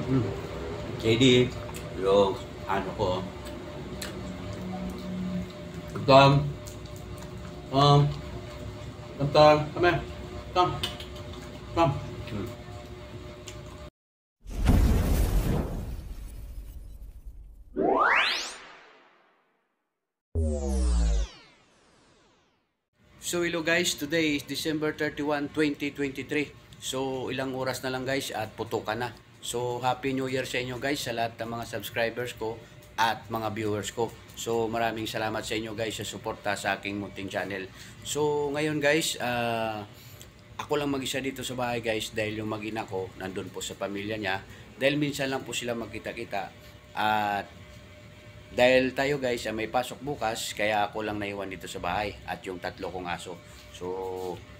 Hmm. JD, yung ano ko, Tom, um, Tom, come here, Tom, Tom. Hmm. So hello guys, today is December 31, 2023. So ilang oras na lang guys at putukan na. So Happy New Year sa inyo guys, sa lahat ng mga subscribers ko at mga viewers ko. So maraming salamat sa inyo guys sa suporta sa aking munting channel. So ngayon guys, ako lang mag-isa dito sa bahay guys dahil yung mag-ina ko nandun po sa pamilya niya. Dahil minsan lang po sila magkita-kita at dahil tayo guys ay may pasok bukas, kaya ako lang naiwan dito sa bahay at yung tatlo kong aso. So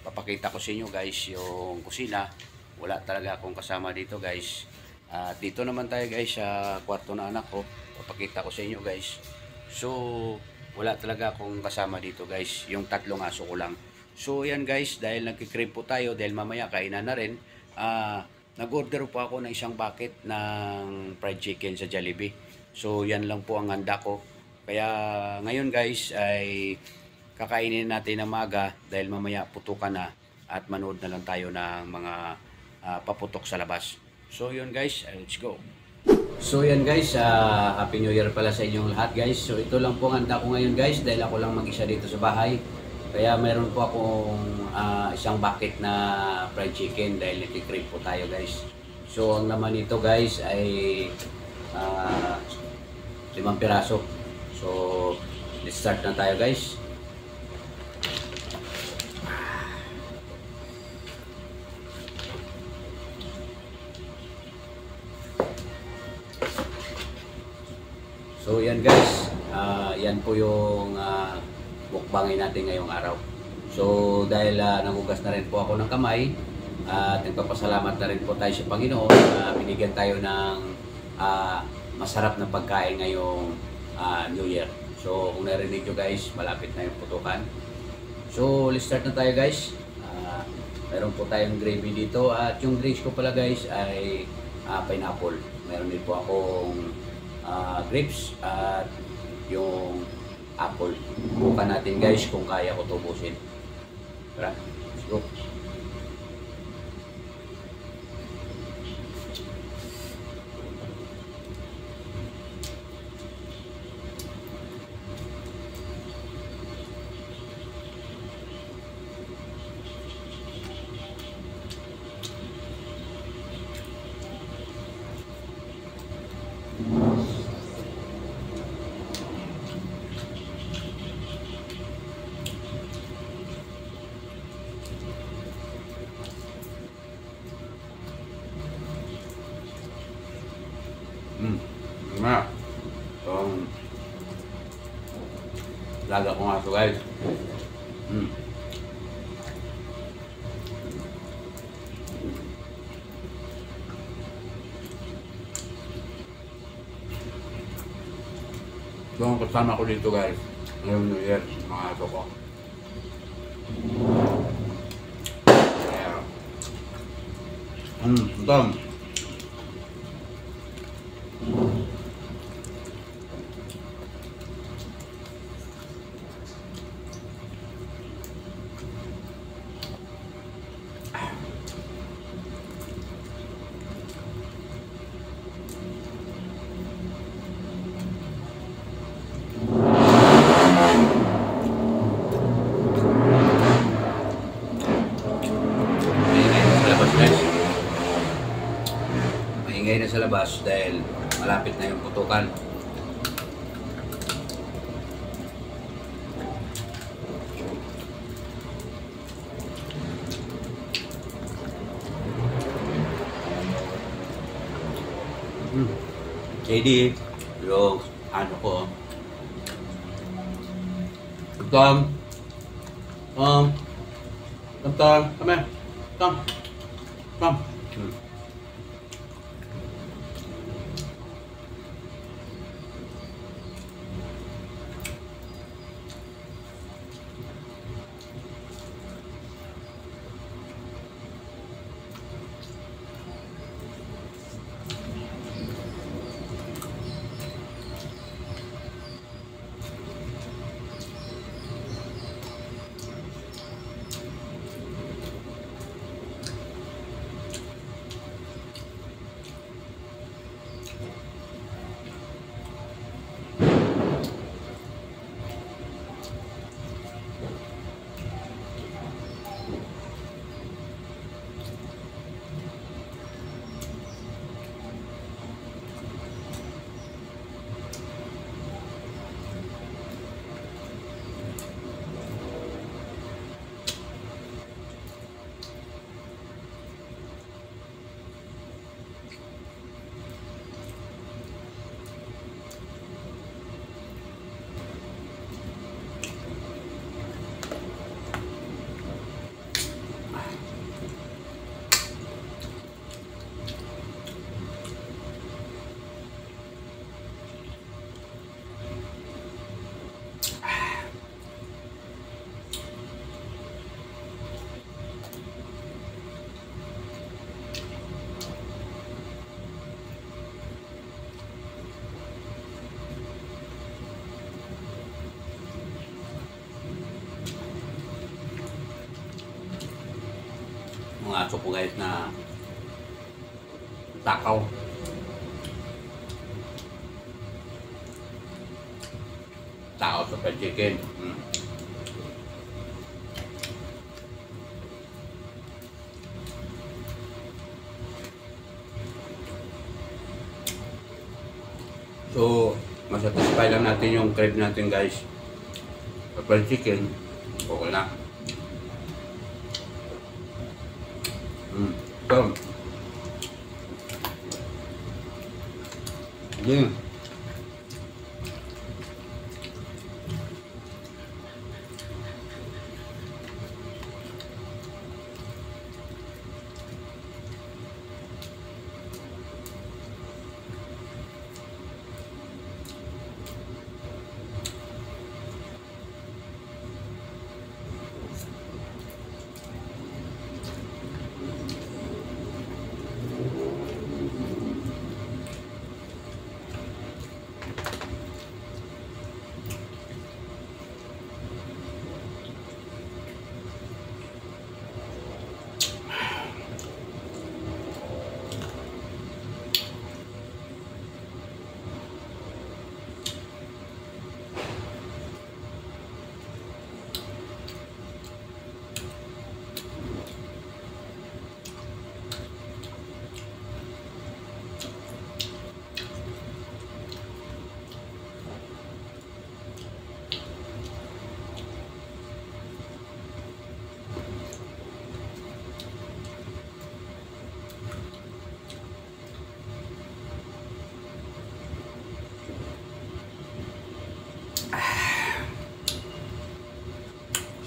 papakita ko sa inyo guys yung kusina. Wala talaga akong kasama dito guys. At dito naman tayo guys sa kwarto ng anak ko. Papakita ko sa inyo guys. So wala talaga akong kasama dito guys, yung tatlong aso ko lang. So yan guys, dahil nagkikrib po tayo, dahil mamaya kainan na rin, nag-order po ako ng isang bucket ng fried chicken sa Jollibee. So yan lang po ang handa ko. Kaya ngayon guys ay kakainin natin ng maga dahil mamaya putukan na at manood na lang tayo ng mga paputok sa labas. So yun guys, let's go. So yan guys, Happy New Year pala sa inyong lahat guys. So ito lang po ang handa ko ngayon guys dahil ako lang mag-isa dito sa bahay. Kaya meron po akong isang bucket na fried chicken dahil nagkikrib po tayo guys. So ang naman nito guys ay 5 piraso. So let's start na tayo guys. So yan guys, yan po yung mukbangin natin ngayong araw. So dahil nagugas na rin po ako ng kamay at nagpapasalamat na rin po tayo sa Panginoon na binigyan tayo ng masarap na pagkain ngayong New Year. So kung narinig nyo guys, malapit na yung putukan. So let's start na tayo guys. Meron po tayong gravy dito at yung drinks ko pala guys ay pineapple. Meron din po akong grapes at yung apple. Bukan natin guys kung kaya ko tubusin. Tara, let's go. Nah, itong laga ko nga ito guys. Ito ang kasama ko dito guys. Ngayong New Year, mga aso ko. Ito. Maingay na sa labas dahil malapit na yung putukan. JD, yung ano ko, Tom, come here, Tom. pumasok ko guys na takaw. Takaw sa fried chicken. So, masatisfy lang natin yung crave natin guys. Sa fried chicken, okay na. So, yun.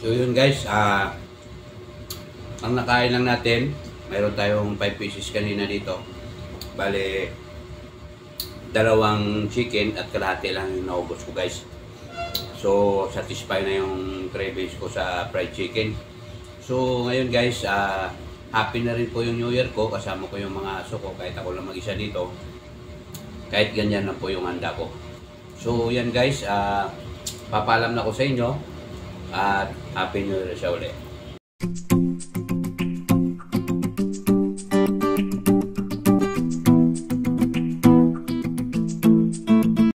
So yun guys, ang nakain lang natin, mayroon tayong 5 pieces kanina dito. Bale, 2 chicken at kalahati lang yung naubos ko guys. So, satisfy na yung cravings ko sa fried chicken. So, ngayon guys, happy na rin po yung New Year ko. Kasama ko yung mga aso ko, kahit ako lang mag-isa dito. Kahit ganyan na po yung handa ko. So, yan guys, papalam na ko sa inyo. At Happy New Year sa uli.